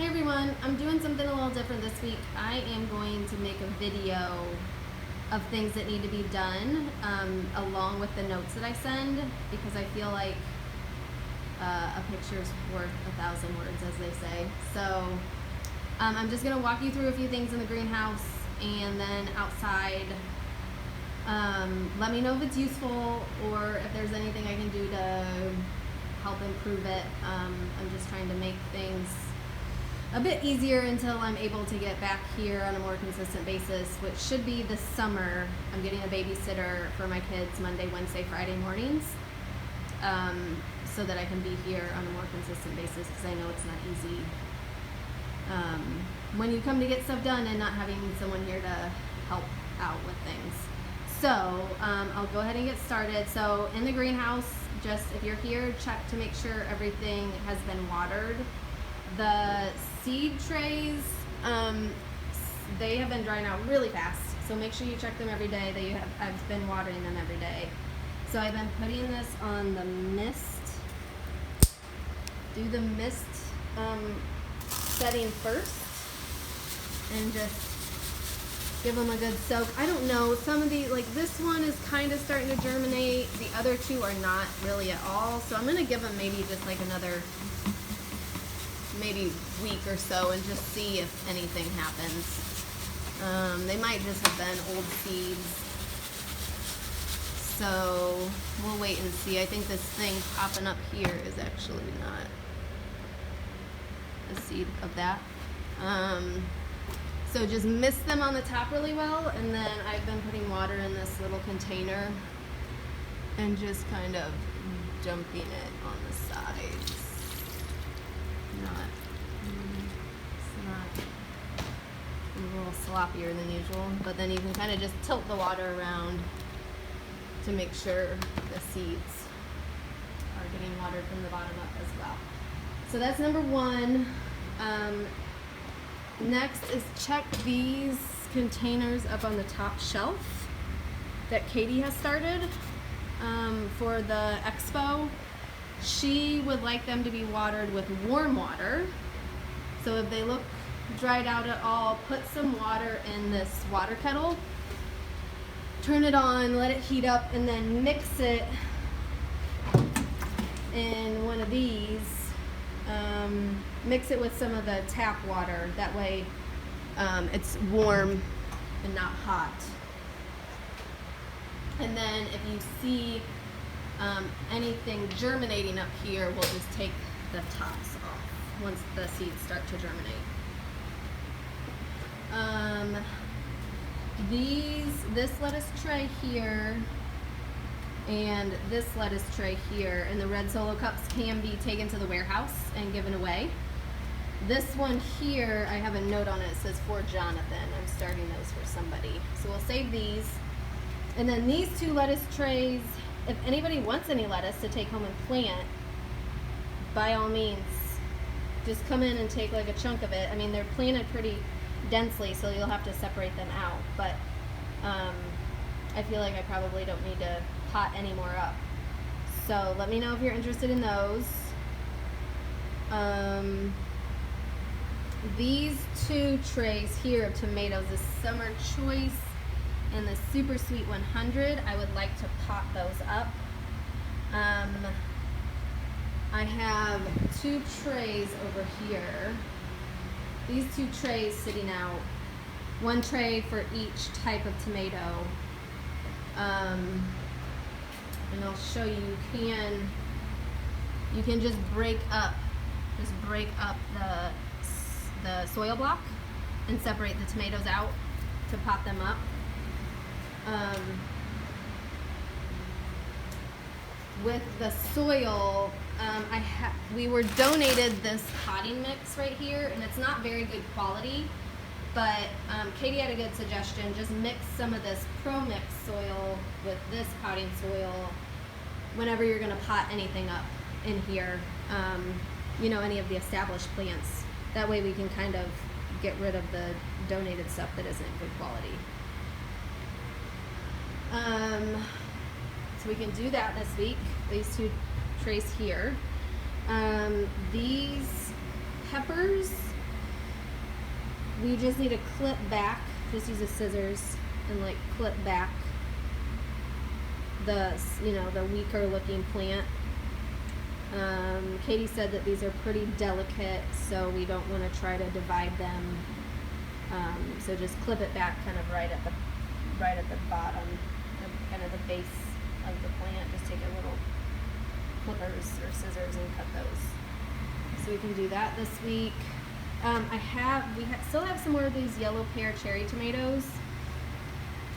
Hey everyone, I'm doing something a little different this week. I am going to make a video of things that need to be done along with the notes that I send, because I feel like a picture's worth 1,000 words, as they say. So I'm just going to walk you through a few things in the greenhouse, and then outside let me know if it's useful or if there's anything I can do to help improve it. I'm just trying to make things a bit easier until I'm able to get back here on a more consistent basis, which should be this summer. I'm getting a babysitter for my kids Monday, Wednesday, Friday mornings, so that I can be here on a more consistent basis, because I know it's not easy when you come to get stuff done and not having someone here to help out with things. So I'll go ahead and get started. So in the greenhouse, just if you're here, check to make sure everything has been watered. The seed trays, they have been drying out really fast, so make sure you check them every day. I've been watering them every day. So I've been putting this on the mist. Do the mist setting first, and just give them a good soak. I don't know, some of the, like this one is kind of starting to germinate. The other two are not really at all. So I'm going to give them maybe just like another maybe week or so and just see if anything happens. They might just have been old seeds. So we'll wait and see. I think this thing popping up here is actually not a seed of that. So just mist them on the top really well, and then I've been putting water in this little container and just kind of dumping it on the sides. It's a little sloppier than usual, but then you can kind of just tilt the water around to make sure the seeds are getting watered from the bottom up as well. So that's number one. Next is check these containers up on the top shelf that Katie has started for the expo. She would like them to be watered with warm water. So if they look dried out at all, put some water in this water kettle, turn it on, let it heat up, and then mix it in one of these. Mix it with some of the tap water. That way it's warm and not hot. And then if you see anything germinating up here, we'll just take the tops off once the seeds start to germinate. This lettuce tray here and this lettuce tray here and the red Solo cups can be taken to the warehouse and given away. This one here, I have a note on it. It says for Jonathan. I'm starting those for somebody. So we'll save these. And then these two lettuce trays, if anybody wants any lettuce to take home and plant, by all means, just come in and take like a chunk of it. I mean, they're planted pretty densely, so you'll have to separate them out. But I feel like I probably don't need to pot any more up. So let me know if you're interested in those. These two trays here of tomatoes, the Summer Choice and the Super Sweet 100, I would like to pot those up. I have two trays over here. These two trays sitting out. One tray for each type of tomato. And I'll show you, you can just break up the soil block and separate the tomatoes out to pot them up. With the soil, we were donated this potting mix right here, and it's not very good quality, but Katie had a good suggestion. Just mix some of this Pro Mix soil with this potting soil whenever you're going to pot anything up in here, any of the established plants. That way we can kind of get rid of the donated stuff that isn't good quality. So we can do that this week. These two trays here. These peppers we just need to clip back, just use the scissors and like clip back the, you know, the weaker looking plant. Katie said that these are pretty delicate, so we don't want to try to divide them. So just clip it back kind of right at the bottom, kind of the base of the plant. Just take a little clippers or scissors and cut those. So we can do that this week. We still have some more of these yellow pear cherry tomatoes.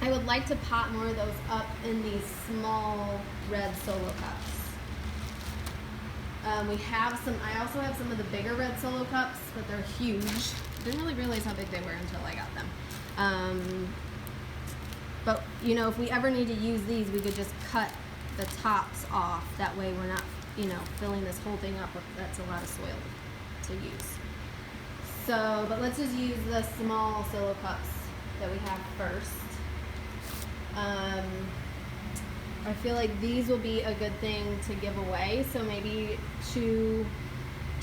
I would like to pot more of those up in these small red solo cups. I also have some of the bigger red solo cups, but they're huge. Didn't really realize how big they were until I got them. But you know, if we ever need to use these, we could just cut the tops off. That way we're not, you know, filling this whole thing up with, that's a lot of soil to use. So, but let's just use the small solo cups that we have first. I feel like these will be a good thing to give away. So maybe 2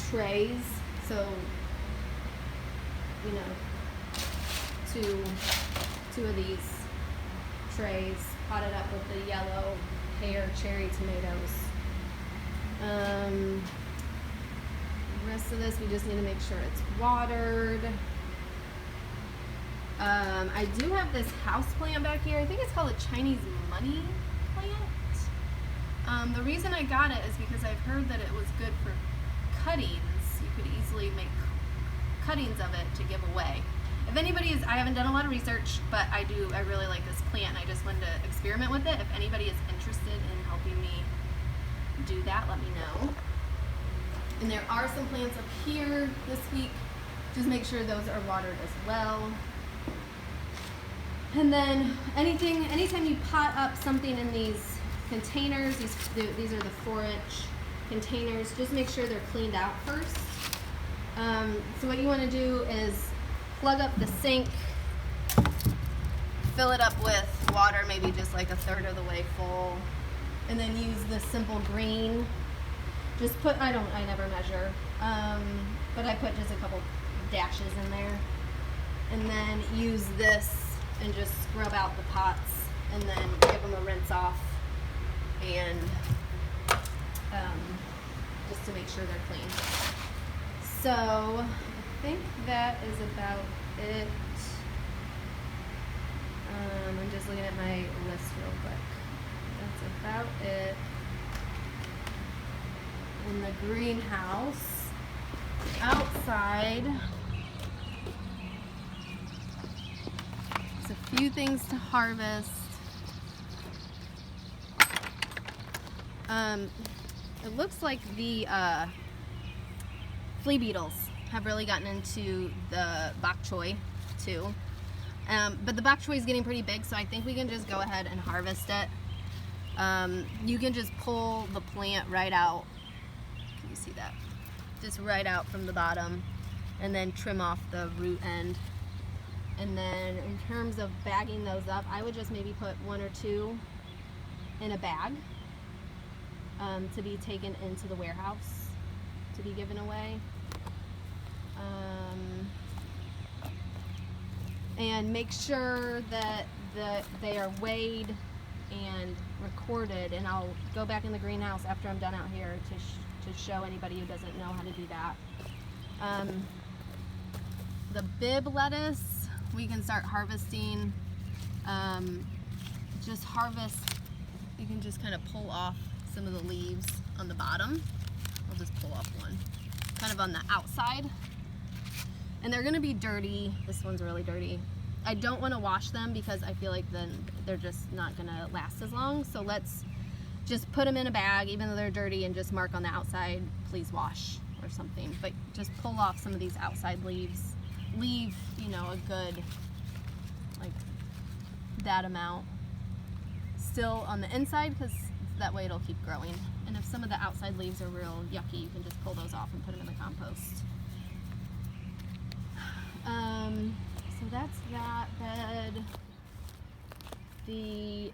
trays. So, you know, two of these trays potted up with the yellow pear cherry tomatoes. The rest of this, we just need to make sure it's watered. I do have this house plant back here. I think it's called a Chinese money plant. The reason I got it is because I've heard that it was good for cuttings. You could easily make cuttings of it to give away. If anybody is, I haven't done a lot of research, but I really like this plant and I just wanted to experiment with it. If anybody is interested in helping me do that, let me know. And there are some plants up here this week. Just make sure those are watered as well. And then anytime you pot up something in these containers, these are the 4-inch containers, just make sure they're cleaned out first. So what you want to do is plug up the sink, fill it up with water, maybe just like 1/3 of the way full, and then use the simple green. Just put, I never measure, but I put just a couple dashes in there, and then use this and just scrub out the pots, and then give them a rinse off, and just to make sure they're clean. So I think that is about it. I'm just looking at my list real quick. That's about it. In the greenhouse, outside, there's a few things to harvest. It looks like the flea beetles have really gotten into the bok choy too. But the bok choy is getting pretty big, so I think we can just go ahead and harvest it. You can just pull the plant right out. Can you see that? Just right out from the bottom, and then trim off the root end. And then in terms of bagging those up, I would just maybe put 1 or 2 in a bag to be taken into the warehouse to be given away. And make sure that they are weighed and recorded, and I'll go back in the greenhouse after I'm done out here to show anybody who doesn't know how to do that. The Bibb lettuce, we can start harvesting. Just harvest, you can just kind of pull off some of the leaves on the bottom. I'll just pull off one, kind of on the outside. And they're gonna be dirty. This one's really dirty. I don't wanna wash them because I feel like then they're just not gonna last as long. So let's just put them in a bag, even though they're dirty, and just mark on the outside, please wash or something. But just pull off some of these outside leaves. Leave, you know, a good, like that amount still on the inside, because that way it'll keep growing. And if some of the outside leaves are real yucky, you can just pull those off and put them in the compost. So that's that bed. The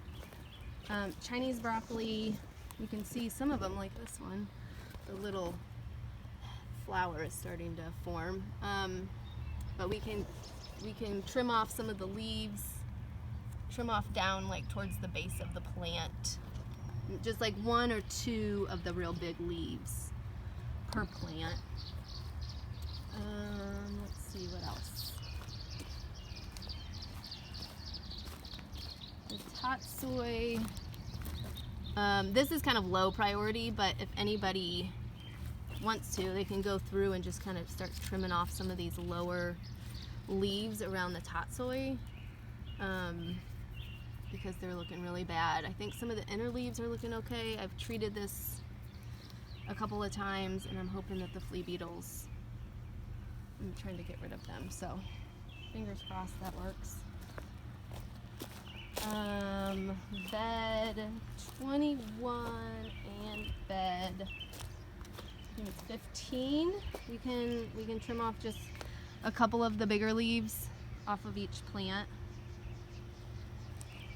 Chinese broccoli, you can see some of them, like this one, the little flower is starting to form. But we can we can trim off some of the leaves, trim off down like towards the base of the plant. Just like 1 or 2 of the real big leaves per plant. Let's see what else. The tatsoi. This is kind of low priority, but if anybody wants to, they can go through and just kind of start trimming off some of these lower leaves around the tatsoi, because they're looking really bad. I think some of the inner leaves are looking okay. I've treated this a couple of times, and I'm hoping that the flea beetles, I'm trying to get rid of them, so fingers crossed that works. Bed 21 and bed, I think it's 15. We can trim off just a couple of the bigger leaves off of each plant.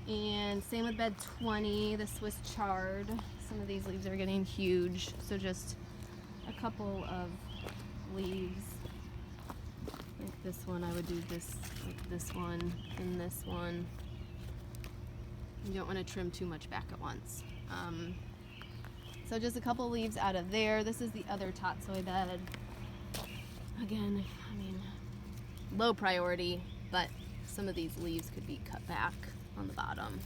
And same with bed 20, the Swiss chard. Some of these leaves are getting huge, so just a couple of leaves. Like this one, I would do this, like this one and this one. You don't want to trim too much back at once. So just a couple leaves out of there. This is the other tatsoi bed. Again, I mean, low priority, but some of these leaves could be cut back on the bottom.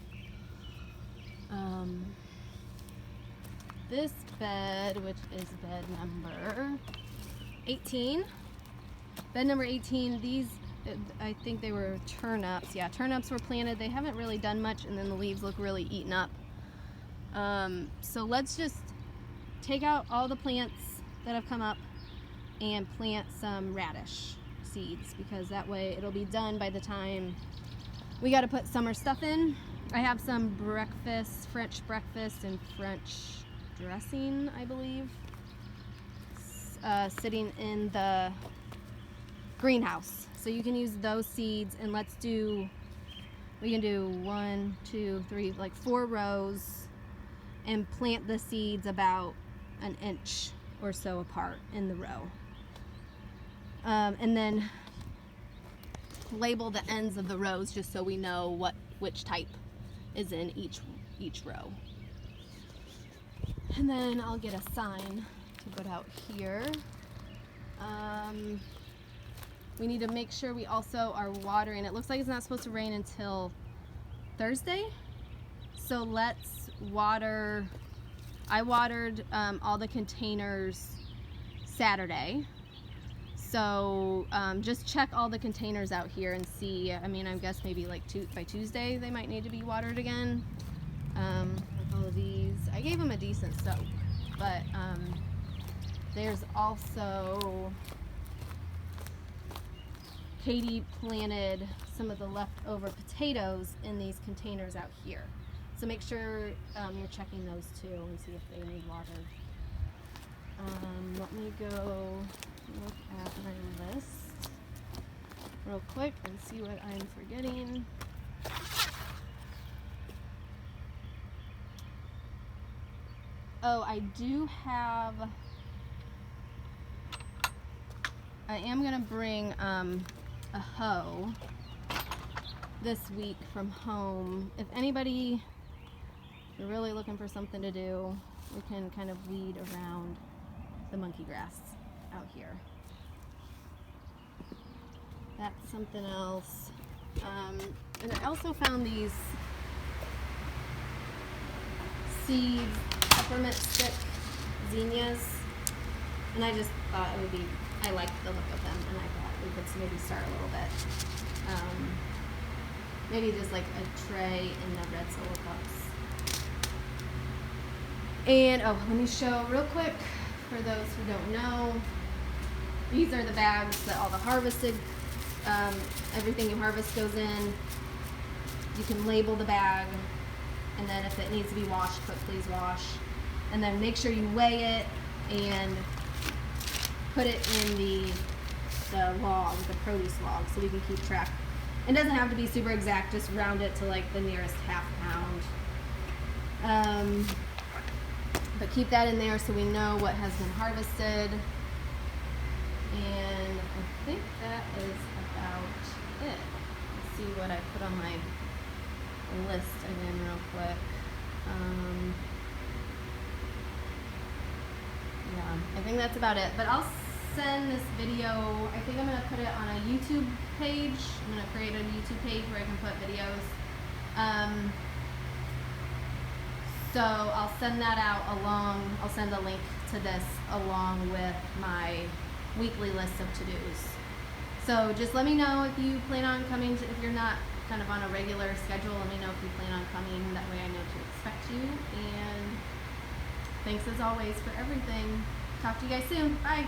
This bed, which is bed number 18. Bed number 18, these, I think they were turnips. Yeah, turnips were planted. They haven't really done much, and then the leaves look really eaten up. So let's just take out all the plants that have come up and plant some radish seeds, because that way it'll be done by the time we got to put summer stuff in. I have some French breakfast and French dressing, I believe, sitting in the greenhouse. So you can use those seeds, and we can do 1, 2, 3, like 4 rows, and plant the seeds about an inch or so apart in the row. And then label the ends of the rows just so we know which type is in each row. And then I'll get a sign to put out here. We need to make sure we also are watering. It looks like it's not supposed to rain until Thursday, so let's water. I watered all the containers Saturday, so just check all the containers out here and see. I mean, I guess maybe like by Tuesday they might need to be watered again. Like all of these, I gave them a decent soak, but there's also, Katie planted some of the leftover potatoes in these containers out here. So make sure you're checking those too and see if they need watered. Let me go look at my list real quick and see what I'm forgetting. Oh, I am gonna bring a hoe this week from home. If anybody, you're really looking for something to do, we can kind of weed around the monkey grass out here. That's something else. And I also found these seeds, peppermint stick zinnias, and I just thought it would be, I liked the look of them, and I thought we could maybe start a little bit. Maybe just like a tray in the red solo cups. And oh, let me show real quick for those who don't know. These are the bags that all the harvested, everything you harvest goes in. You can label the bag, and then if it needs to be washed, put please wash. And then make sure you weigh it and put it in the log, the produce log, so we can keep track. It doesn't have to be super exact, just round it to like the nearest half pound. But keep that in there so we know what has been harvested. And I think that is about see what I put on my list again real quick. Yeah, I think that's about it. But I'll send this video, I think I'm going to put it on a YouTube page. I'm going to create a YouTube page where I can put videos. So I'll send that out I'll send a link to this along with my weekly list of to-dos. So just let me know if you plan on coming, if you're not kind of on a regular schedule, let me know if you plan on coming. That way I know to expect you. And thanks as always for everything. Talk to you guys soon. Bye.